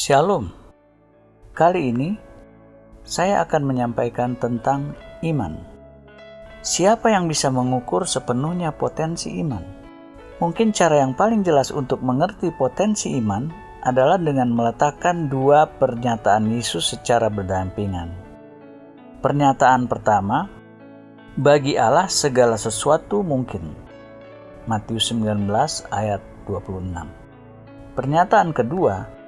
Shalom. Kali ini saya akan menyampaikan tentang iman. Siapa yang bisa mengukur sepenuhnya potensi iman? Mungkin cara yang paling jelas untuk mengerti potensi iman adalah dengan meletakkan dua pernyataan Yesus secara berdampingan. Pernyataan pertama, bagi Allah segala sesuatu mungkin. Matius 19 ayat 26. Pernyataan kedua,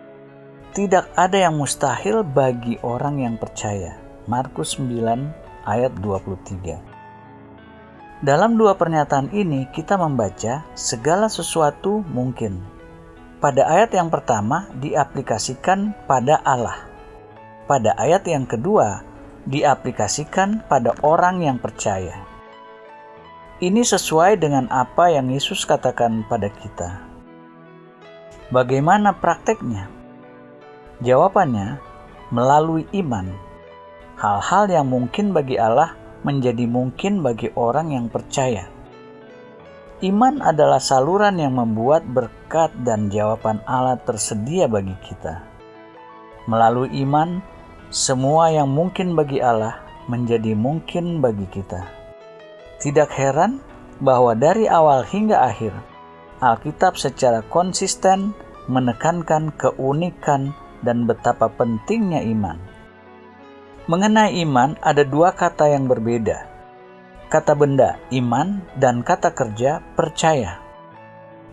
tidak ada yang mustahil bagi orang yang percaya. Markus 9 ayat 23. Dalam dua pernyataan ini kita membaca segala sesuatu mungkin. Pada ayat yang pertama diaplikasikan pada Allah. Pada ayat yang kedua diaplikasikan pada orang yang percaya. Ini sesuai dengan apa yang Yesus katakan pada kita. Bagaimana prakteknya? Jawabannya, melalui iman. Hal-hal yang mungkin bagi Allah menjadi mungkin bagi orang yang percaya. Iman adalah saluran yang membuat berkat dan jawaban Allah tersedia bagi kita. Melalui iman, semua yang mungkin bagi Allah menjadi mungkin bagi kita. Tidak heran bahwa dari awal hingga akhir, Alkitab secara konsisten menekankan keunikan dan betapa pentingnya iman. Mengenai iman, ada dua kata yang berbeda. Kata benda, iman, dan kata kerja, percaya.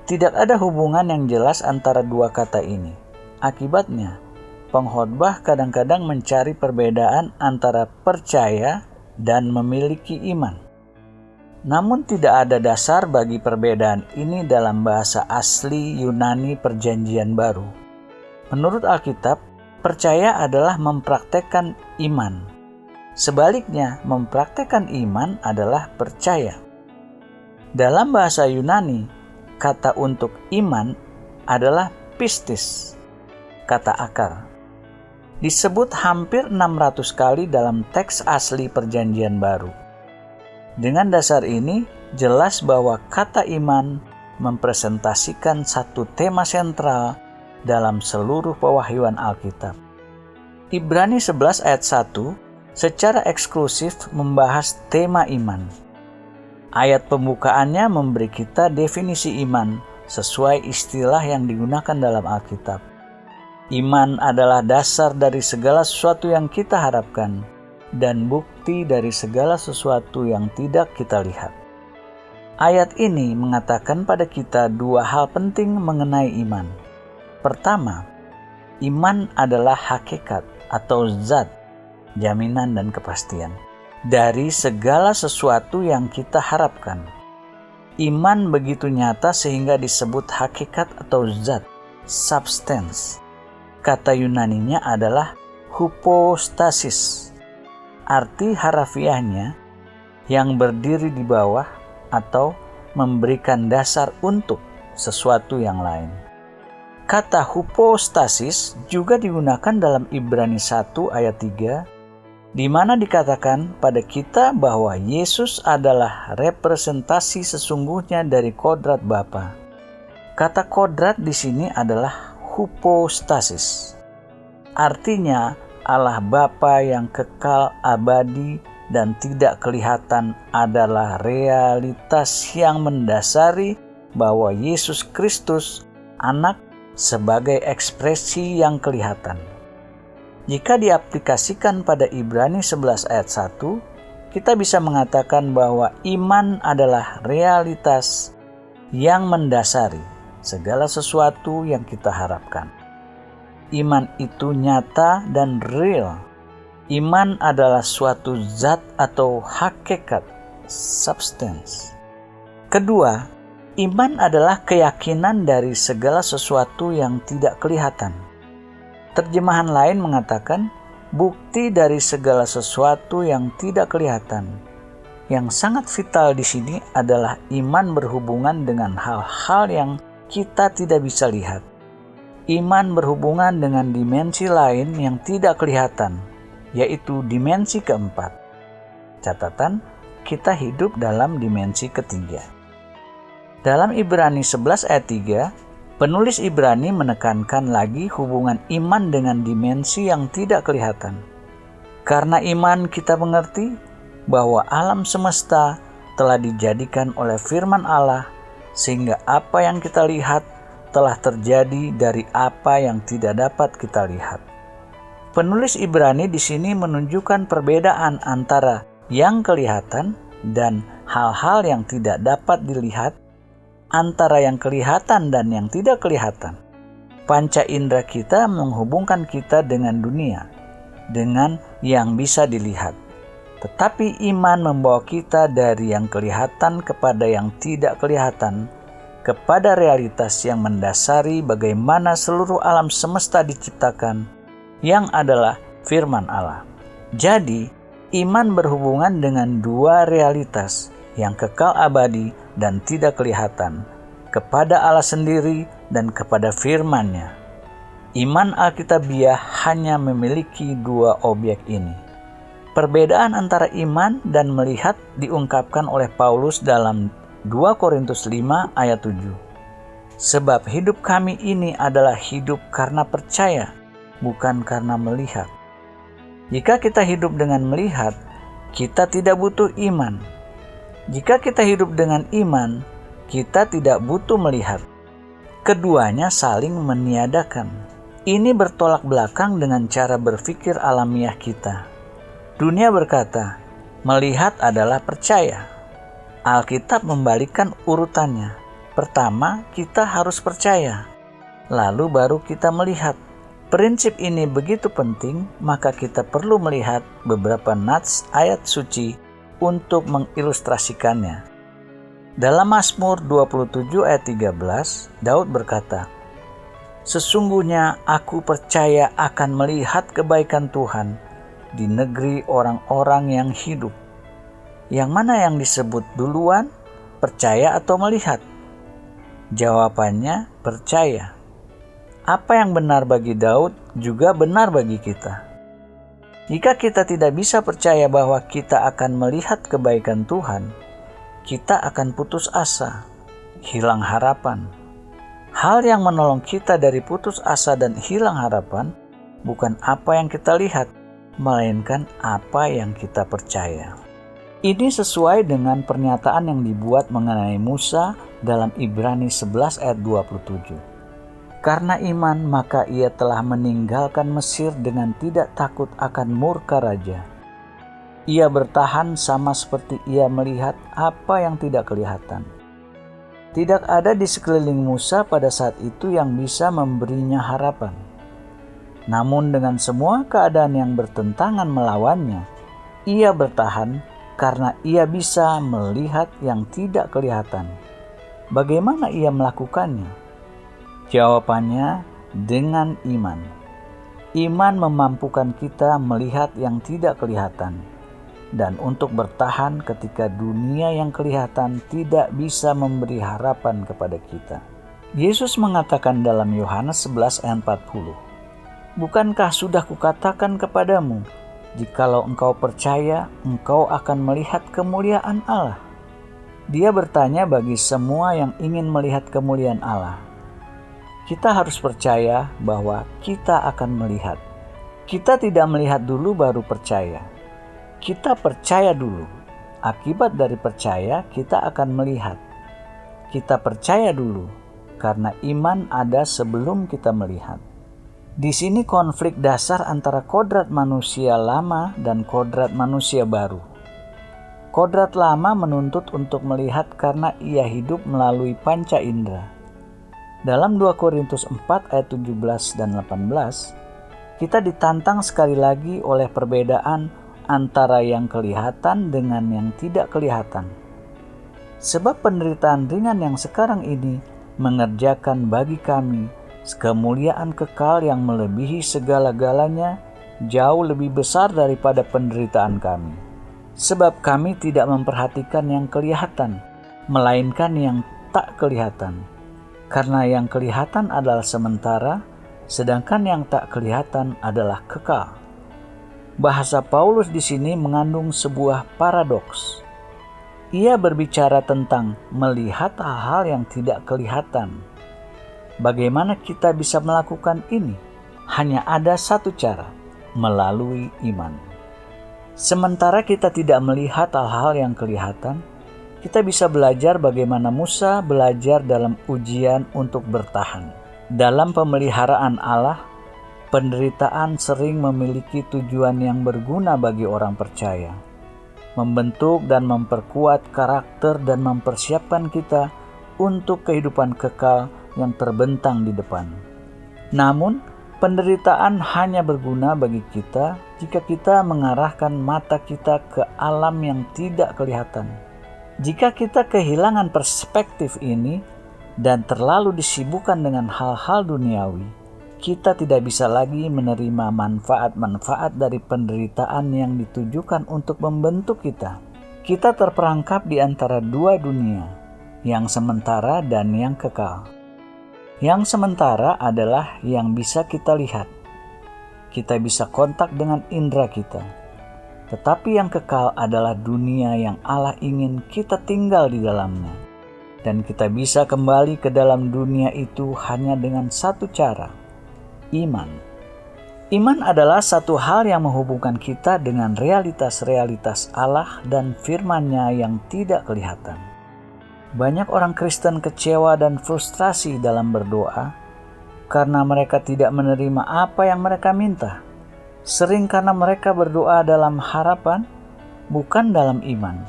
Tidak ada hubungan yang jelas antara dua kata ini. Akibatnya, pengkhotbah kadang-kadang mencari perbedaan antara percaya dan memiliki iman. Namun tidak ada dasar bagi perbedaan ini dalam bahasa asli Yunani Perjanjian Baru. Menurut Alkitab, percaya adalah mempraktekkan iman. Sebaliknya, mempraktekkan iman adalah percaya. Dalam bahasa Yunani, kata untuk iman adalah pistis, kata akar. Disebut hampir 600 kali dalam teks asli Perjanjian Baru. Dengan dasar ini, jelas bahwa kata iman mempresentasikan satu tema sentral dalam seluruh pewahyuan Alkitab. Ibrani 11 ayat 1 secara eksklusif membahas tema iman. Ayat pembukaannya memberi kita definisi iman sesuai istilah yang digunakan dalam Alkitab. Iman adalah dasar dari segala sesuatu yang kita harapkan dan bukti dari segala sesuatu yang tidak kita lihat. Ayat ini mengatakan pada kita dua hal penting mengenai iman. Pertama, iman adalah hakikat atau zat, jaminan dan kepastian dari segala sesuatu yang kita harapkan. Iman begitu nyata sehingga disebut hakikat atau zat, substance. Kata Yunaninya adalah hypostasis. Arti harafiahnya yang berdiri di bawah atau memberikan dasar untuk sesuatu yang lain. Kata hypostasis juga digunakan dalam Ibrani 1 ayat 3, di mana dikatakan pada kita bahwa Yesus adalah representasi sesungguhnya dari kodrat Bapa. Kata kodrat di sini adalah hypostasis. Artinya Allah Bapa yang kekal abadi dan tidak kelihatan adalah realitas yang mendasari bahwa Yesus Kristus, Anak, sebagai ekspresi yang kelihatan. Jika diaplikasikan pada Ibrani 11 ayat 1, kita bisa mengatakan bahwa iman adalah realitas yang mendasari segala sesuatu yang kita harapkan. Iman itu nyata dan real. Iman adalah suatu zat atau hakikat, substance. Kedua, iman adalah keyakinan dari segala sesuatu yang tidak kelihatan. Terjemahan lain mengatakan, bukti dari segala sesuatu yang tidak kelihatan. Yang sangat vital di sini adalah iman berhubungan dengan hal-hal yang kita tidak bisa lihat. Iman berhubungan dengan dimensi lain yang tidak kelihatan, yaitu dimensi keempat. Catatan, kita hidup dalam dimensi ketiga. Dalam Ibrani 11 ayat 3, Penulis Ibrani menekankan lagi hubungan iman dengan dimensi yang tidak kelihatan. Karena iman kita mengerti bahwa alam semesta telah dijadikan oleh firman Allah, sehingga apa yang kita lihat telah terjadi dari apa yang tidak dapat kita lihat. Penulis Ibrani di sini menunjukkan perbedaan antara yang kelihatan dan hal-hal yang tidak dapat dilihat, antara yang kelihatan dan yang tidak kelihatan. Panca indera kita menghubungkan kita dengan dunia, dengan yang bisa dilihat. Tetapi iman membawa kita dari yang kelihatan kepada yang tidak kelihatan, kepada realitas yang mendasari bagaimana seluruh alam semesta diciptakan, yang adalah firman Allah. Jadi, iman berhubungan dengan dua realitas yang kekal abadi dan tidak kelihatan, kepada Allah sendiri dan kepada firman-Nya. Iman Alkitabiah hanya memiliki dua objek ini. Perbedaan antara iman dan melihat diungkapkan oleh Paulus dalam 2 Korintus 5 ayat 7. Sebab hidup kami ini adalah hidup karena percaya, bukan karena melihat. Jika kita hidup dengan melihat, kita tidak butuh iman. Jika kita hidup dengan iman, kita tidak butuh melihat. Keduanya saling meniadakan. Ini bertolak belakang dengan cara berpikir alamiah kita. Dunia berkata, melihat adalah percaya. Alkitab membalikkan urutannya. Pertama, kita harus percaya, lalu baru kita melihat. Prinsip ini begitu penting, maka kita perlu melihat beberapa nats ayat suci untuk mengilustrasikannya. Dalam Mazmur 27 ayat 13, Daud berkata, "Sesungguhnya aku percaya akan melihat kebaikan Tuhan di negeri orang-orang yang hidup." Yang mana yang disebut duluan, percaya atau melihat? Jawabannya percaya. Apa yang benar bagi Daud juga benar bagi kita. Jika kita tidak bisa percaya bahwa kita akan melihat kebaikan Tuhan, kita akan putus asa, hilang harapan. Hal yang menolong kita dari putus asa dan hilang harapan bukan apa yang kita lihat, melainkan apa yang kita percaya. Ini sesuai dengan pernyataan yang dibuat mengenai Musa dalam Ibrani 11 ayat 27. Karena iman, maka ia telah meninggalkan Mesir dengan tidak takut akan murka raja. Ia bertahan sama seperti ia melihat apa yang tidak kelihatan. Tidak ada di sekeliling Musa pada saat itu yang bisa memberinya harapan. Namun dengan semua keadaan yang bertentangan melawannya, ia bertahan karena ia bisa melihat yang tidak kelihatan. Bagaimana ia melakukannya? Jawabannya dengan iman. Iman memampukan kita melihat yang tidak kelihatan dan untuk bertahan ketika dunia yang kelihatan tidak bisa memberi harapan kepada kita. Yesus mengatakan dalam Yohanes 11 ayat 40, "Bukankah sudah kukatakan kepadamu, jikalau engkau percaya, engkau akan melihat kemuliaan Allah?" Dia bertanya bagi semua yang ingin melihat kemuliaan Allah. Kita harus percaya bahwa kita akan melihat. Kita tidak melihat dulu baru percaya. Kita percaya dulu. Akibat dari percaya, kita akan melihat. Kita percaya dulu, karena iman ada sebelum kita melihat. Di sini konflik dasar antara kodrat manusia lama dan kodrat manusia baru. Kodrat lama menuntut untuk melihat karena ia hidup melalui panca indera. Dalam 2 Korintus 4 ayat 17 dan 18, kita ditantang sekali lagi oleh perbedaan antara yang kelihatan dengan yang tidak kelihatan. Sebab penderitaan ringan yang sekarang ini mengerjakan bagi kami kemuliaan kekal yang melebihi segala-galanya, jauh lebih besar daripada penderitaan kami. Sebab kami tidak memperhatikan yang kelihatan, melainkan yang tak kelihatan. Karena yang kelihatan adalah sementara, sedangkan yang tak kelihatan adalah kekal. Bahasa Paulus di sini mengandung sebuah paradoks. Ia berbicara tentang melihat hal-hal yang tidak kelihatan. Bagaimana kita bisa melakukan ini? Hanya ada satu cara, melalui iman. Sementara kita tidak melihat hal-hal yang kelihatan, kita bisa belajar bagaimana Musa belajar dalam ujian untuk bertahan. Dalam pemeliharaan Allah, penderitaan sering memiliki tujuan yang berguna bagi orang percaya, membentuk dan memperkuat karakter dan mempersiapkan kita untuk kehidupan kekal yang terbentang di depan. Namun, penderitaan hanya berguna bagi kita jika kita mengarahkan mata kita ke alam yang tidak kelihatan. Jika kita kehilangan perspektif ini dan terlalu disibukkan dengan hal-hal duniawi, kita tidak bisa lagi menerima manfaat-manfaat dari penderitaan yang ditujukan untuk membentuk kita. Kita terperangkap di antara dua dunia, yang sementara dan yang kekal. Yang sementara adalah yang bisa kita lihat. Kita bisa kontak dengan indera kita. Tetapi yang kekal adalah dunia yang Allah ingin kita tinggal di dalamnya. Dan kita bisa kembali ke dalam dunia itu hanya dengan satu cara, iman. Iman adalah satu hal yang menghubungkan kita dengan realitas-realitas Allah dan firman-Nya yang tidak kelihatan. Banyak orang Kristen kecewa dan frustrasi dalam berdoa karena mereka tidak menerima apa yang mereka minta. Sering karena mereka berdoa dalam harapan, bukan dalam iman.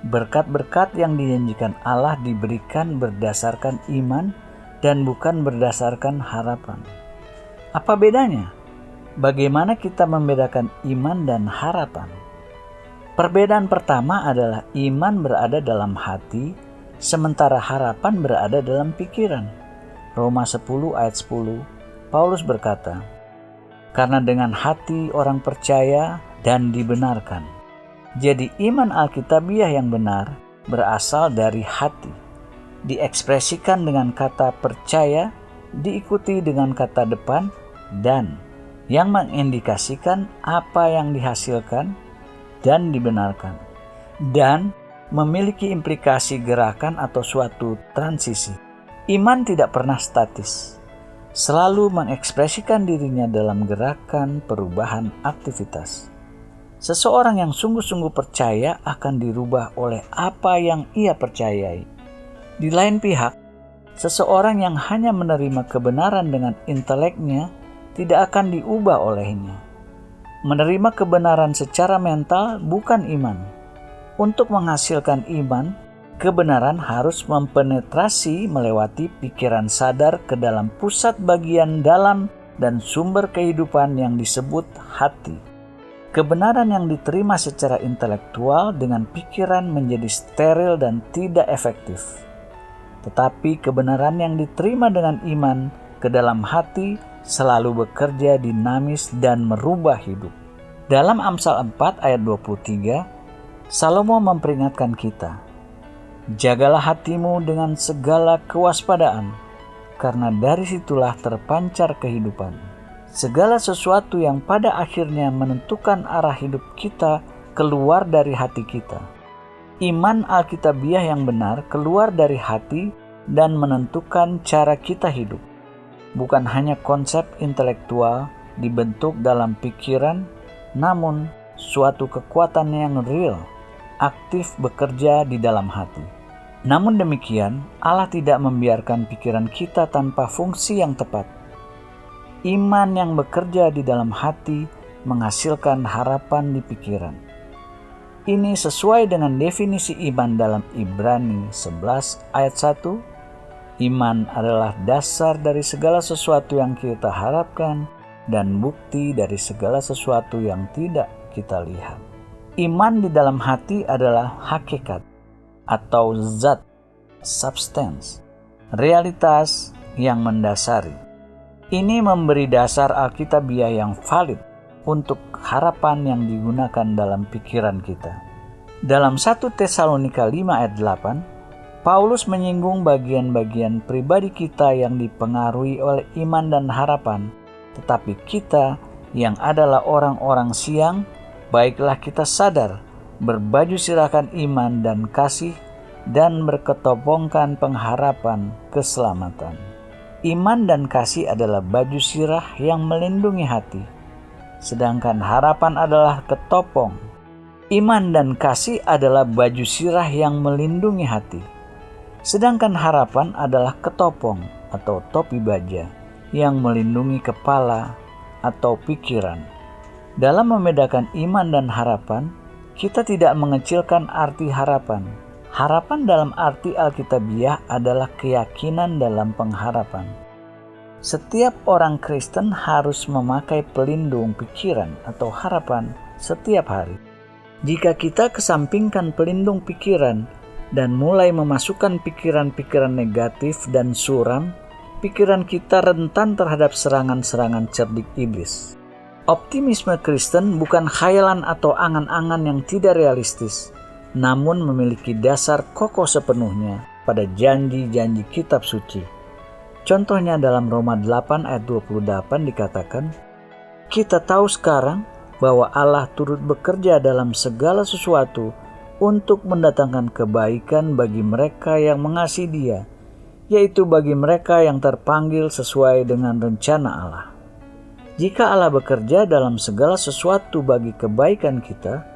Berkat-berkat yang dijanjikan Allah diberikan berdasarkan iman dan bukan berdasarkan harapan. Apa bedanya? Bagaimana kita membedakan iman dan harapan? Perbedaan pertama adalah iman berada dalam hati, sementara harapan berada dalam pikiran. Roma 10 ayat 10, Paulus berkata, "Karena dengan hati orang percaya dan dibenarkan." Jadi iman Alkitabiah yang benar berasal dari hati, diekspresikan dengan kata percaya, diikuti dengan kata depan, dan yang mengindikasikan apa yang dihasilkan dan dibenarkan, dan memiliki implikasi gerakan atau suatu transisi. Iman tidak pernah statis, selalu mengekspresikan dirinya dalam gerakan perubahan aktivitas. Seseorang yang sungguh-sungguh percaya akan dirubah oleh apa yang ia percayai. Di lain pihak, seseorang yang hanya menerima kebenaran dengan inteleknya tidak akan diubah olehnya. Menerima kebenaran secara mental bukan iman. Untuk menghasilkan iman, kebenaran harus mempenetrasi melewati pikiran sadar ke dalam pusat bagian dalam dan sumber kehidupan yang disebut hati. Kebenaran yang diterima secara intelektual dengan pikiran menjadi steril dan tidak efektif. Tetapi kebenaran yang diterima dengan iman ke dalam hati selalu bekerja dinamis dan merubah hidup. Dalam Amsal 4 ayat 23, Salomo memperingatkan kita, "Jagalah hatimu dengan segala kewaspadaan, karena dari situlah terpancar kehidupan." Segala sesuatu yang pada akhirnya menentukan arah hidup kita keluar dari hati kita. Iman Alkitabiah yang benar keluar dari hati dan menentukan cara kita hidup. Bukan hanya konsep intelektual dibentuk dalam pikiran, namun suatu kekuatan yang real, aktif bekerja di dalam hati. Namun demikian, Allah tidak membiarkan pikiran kita tanpa fungsi yang tepat. Iman yang bekerja di dalam hati menghasilkan harapan di pikiran. Ini sesuai dengan definisi iman dalam Ibrani 11 ayat 1. Iman adalah dasar dari segala sesuatu yang kita harapkan dan bukti dari segala sesuatu yang tidak kita lihat. Iman di dalam hati adalah hakikat atau zat, substance, realitas yang mendasari. Ini memberi dasar Alkitabiah yang valid untuk harapan yang digunakan dalam pikiran kita. Dalam 1 Tesalonika 5 ayat 8, Paulus menyinggung bagian-bagian pribadi kita yang dipengaruhi oleh iman dan harapan, tetapi kita yang adalah orang-orang siang, baiklah kita sadar, berbaju sirahkan iman dan kasih, dan berketopongkan pengharapan keselamatan. Iman dan kasih adalah baju sirah yang melindungi hati, sedangkan harapan adalah ketopong. Iman dan kasih adalah baju sirah yang melindungi hati, sedangkan harapan adalah ketopong atau topi baja yang melindungi kepala atau pikiran. Dalam membedakan iman dan harapan, kita tidak mengecilkan arti harapan. Harapan dalam arti Alkitabiah adalah keyakinan dalam pengharapan. Setiap orang Kristen harus memakai pelindung pikiran atau harapan setiap hari. Jika kita kesampingkan pelindung pikiran dan mulai memasukkan pikiran-pikiran negatif dan suram, pikiran kita rentan terhadap serangan-serangan cerdik iblis. Optimisme Kristen bukan khayalan atau angan-angan yang tidak realistis, namun memiliki dasar kokoh sepenuhnya pada janji-janji kitab suci. Contohnya dalam Roma 8 ayat 28 dikatakan, "Kita tahu sekarang bahwa Allah turut bekerja dalam segala sesuatu untuk mendatangkan kebaikan bagi mereka yang mengasihi Dia, yaitu bagi mereka yang terpanggil sesuai dengan rencana Allah." Jika Allah bekerja dalam segala sesuatu bagi kebaikan kita,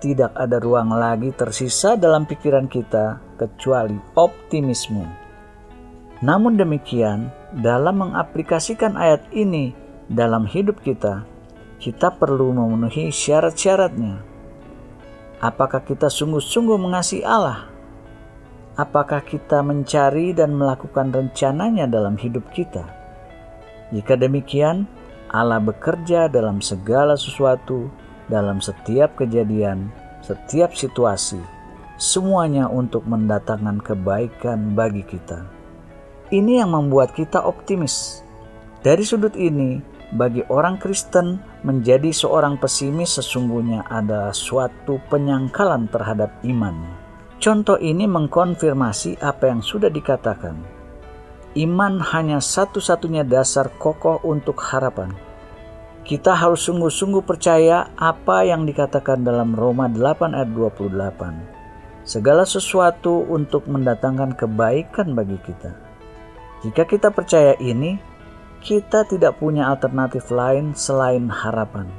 tidak ada ruang lagi tersisa dalam pikiran kita kecuali optimisme. Namun demikian, dalam mengaplikasikan ayat ini dalam hidup kita perlu memenuhi syarat-syaratnya. Apakah kita sungguh-sungguh mengasihi Allah? Apakah kita mencari dan melakukan rencananya dalam hidup kita? Jika demikian, Allah bekerja dalam segala sesuatu, dalam setiap kejadian, setiap situasi, semuanya untuk mendatangkan kebaikan bagi kita. Ini yang membuat kita optimis. Dari sudut ini, bagi orang Kristen, menjadi seorang pesimis sesungguhnya adalah suatu penyangkalan terhadap imannya. Contoh ini mengkonfirmasi apa yang sudah dikatakan. Iman hanya satu-satunya dasar kokoh untuk harapan. Kita harus sungguh-sungguh percaya apa yang dikatakan dalam Roma 8 ayat 28. Segala sesuatu untuk mendatangkan kebaikan bagi kita. Jika kita percaya ini, kita tidak punya alternatif lain selain harapan.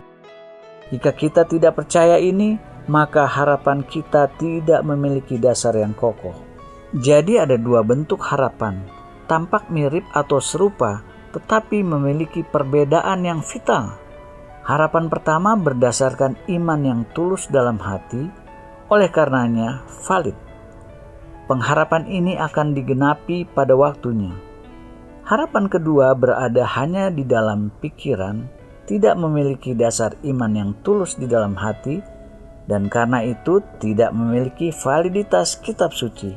Jika kita tidak percaya ini, maka harapan kita tidak memiliki dasar yang kokoh. Jadi ada dua bentuk harapan, tampak mirip atau serupa, tetapi memiliki perbedaan yang vital. Harapan pertama berdasarkan iman yang tulus dalam hati, oleh karenanya valid. Pengharapan ini akan digenapi pada waktunya. Harapan kedua berada hanya di dalam pikiran, tidak memiliki dasar iman yang tulus di dalam hati, dan karena itu tidak memiliki validitas kitab suci.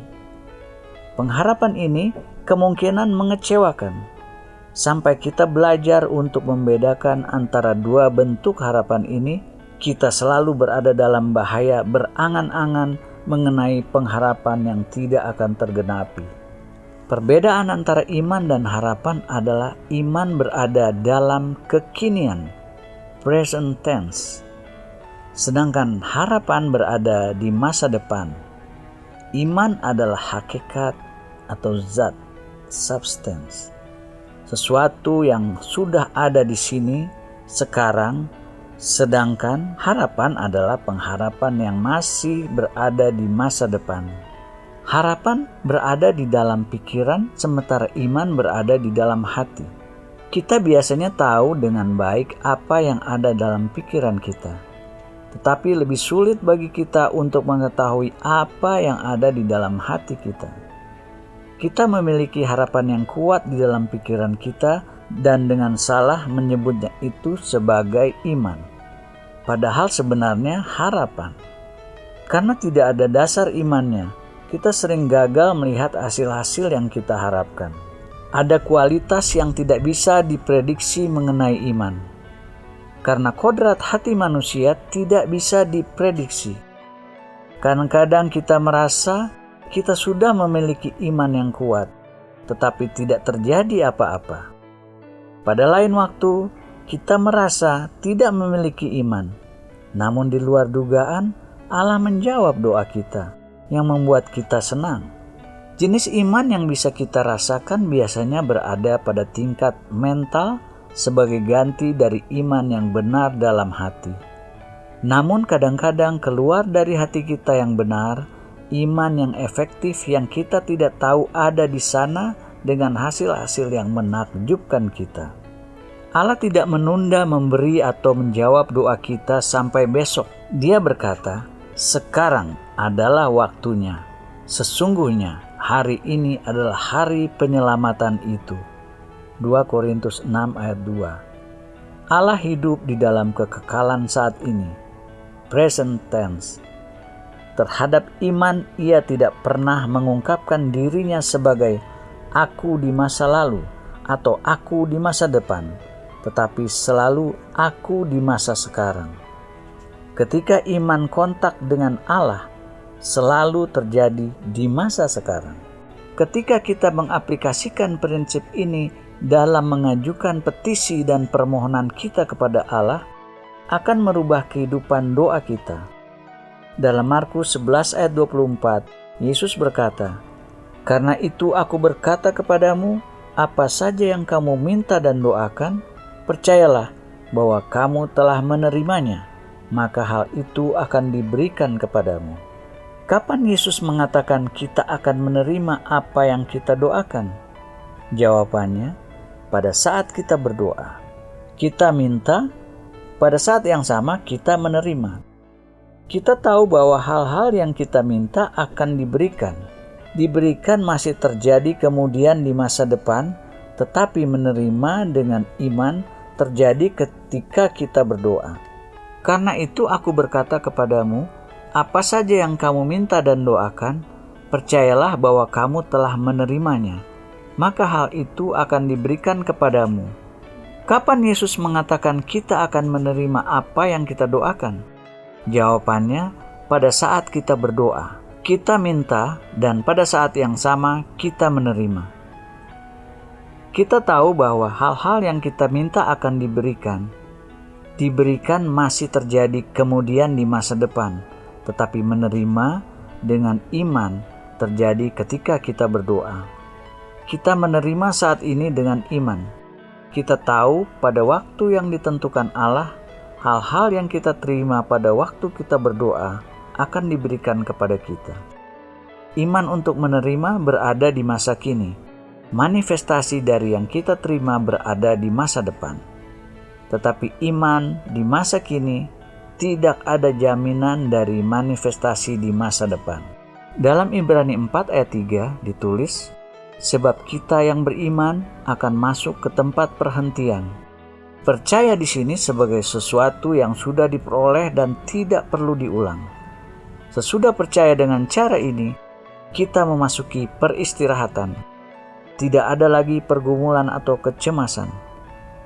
Pengharapan ini kemungkinan mengecewakan. Sampai kita belajar untuk membedakan antara dua bentuk harapan ini, kita selalu berada dalam bahaya berangan-angan mengenai pengharapan yang tidak akan tergenapi. Perbedaan antara iman dan harapan adalah iman berada dalam kekinian, present tense, sedangkan harapan berada di masa depan. Iman adalah hakikat atau zat, substance. Sesuatu yang sudah ada di sini sekarang, sedangkan harapan adalah pengharapan yang masih berada di masa depan. Harapan berada di dalam pikiran, sementara iman berada di dalam hati. Kita biasanya tahu dengan baik apa yang ada dalam pikiran kita, tetapi lebih sulit bagi kita untuk mengetahui apa yang ada di dalam hati kita. Kita memiliki harapan yang kuat di dalam pikiran kita dan dengan salah menyebutnya itu sebagai iman. Padahal sebenarnya harapan. Karena tidak ada dasar imannya, kita sering gagal melihat hasil-hasil yang kita harapkan. Ada kualitas yang tidak bisa diprediksi mengenai iman. Karena kodrat hati manusia tidak bisa diprediksi. Kadang-kadang kita merasa kita sudah memiliki iman yang kuat, tetapi tidak terjadi apa-apa. Pada lain waktu, kita merasa tidak memiliki iman, namun di luar dugaan, Allah menjawab doa kita yang membuat kita senang. Jenis iman yang bisa kita rasakan biasanya berada pada tingkat mental sebagai ganti dari iman yang benar dalam hati. Namun kadang-kadang keluar dari hati kita yang benar, iman yang efektif yang kita tidak tahu ada di sana dengan hasil-hasil yang menakjubkan kita. Allah tidak menunda memberi atau menjawab doa kita sampai besok. Dia berkata, "Sekarang adalah waktunya. Sesungguhnya hari ini adalah hari penyelamatan itu." 2 Korintus 6 ayat 2. Allah hidup di dalam kekekalan saat ini, present tense. Terhadap iman, ia tidak pernah mengungkapkan dirinya sebagai aku di masa lalu atau aku di masa depan, tetapi selalu aku di masa sekarang. Ketika iman kontak dengan Allah, selalu terjadi di masa sekarang. Ketika kita mengaplikasikan prinsip ini dalam mengajukan petisi dan permohonan kita kepada Allah, akan merubah kehidupan doa kita. Dalam Markus 11 ayat 24, Yesus berkata, "Karena itu aku berkata kepadamu, apa saja yang kamu minta dan doakan, percayalah bahwa kamu telah menerimanya, maka hal itu akan diberikan kepadamu." Kapan Yesus mengatakan kita akan menerima apa yang kita doakan? Jawabannya, pada saat kita berdoa. Kita minta, pada saat yang sama kita menerima. Kita tahu bahwa hal-hal yang kita minta akan diberikan. Diberikan masih terjadi kemudian di masa depan, tetapi menerima dengan iman terjadi ketika kita berdoa. Karena itu aku berkata kepadamu, apa saja yang kamu minta dan doakan, percayalah bahwa kamu telah menerimanya, maka hal itu akan diberikan kepadamu. Kapan Yesus mengatakan kita akan menerima apa yang kita doakan? Jawabannya, pada saat kita berdoa. Kita minta dan pada saat yang sama kita menerima. Kita tahu bahwa hal-hal yang kita minta akan diberikan masih terjadi kemudian di masa depan. Tetapi menerima dengan iman terjadi ketika kita berdoa. Kita menerima saat ini dengan iman. Kita tahu pada waktu yang ditentukan Allah, hal-hal yang kita terima pada waktu kita berdoa akan diberikan kepada kita. Iman untuk menerima berada di masa kini. Manifestasi dari yang kita terima berada di masa depan. Tetapi iman di masa kini tidak ada jaminan dari manifestasi di masa depan. Dalam Ibrani 4 ayat 3 ditulis, "Sebab kita yang beriman akan masuk ke tempat perhentian." Percaya di sini sebagai sesuatu yang sudah diperoleh dan tidak perlu diulang. Sesudah percaya dengan cara ini, kita memasuki peristirahatan. Tidak ada lagi pergumulan atau kecemasan.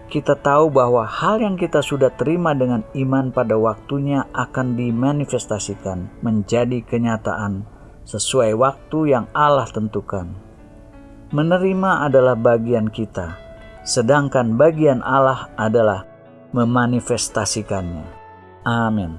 Kita tahu bahwa hal yang kita sudah terima dengan iman pada waktunya akan dimanifestasikan menjadi kenyataan sesuai waktu yang Allah tentukan. Menerima adalah bagian kita, sedangkan bagian Allah adalah memanifestasikannya. Amin.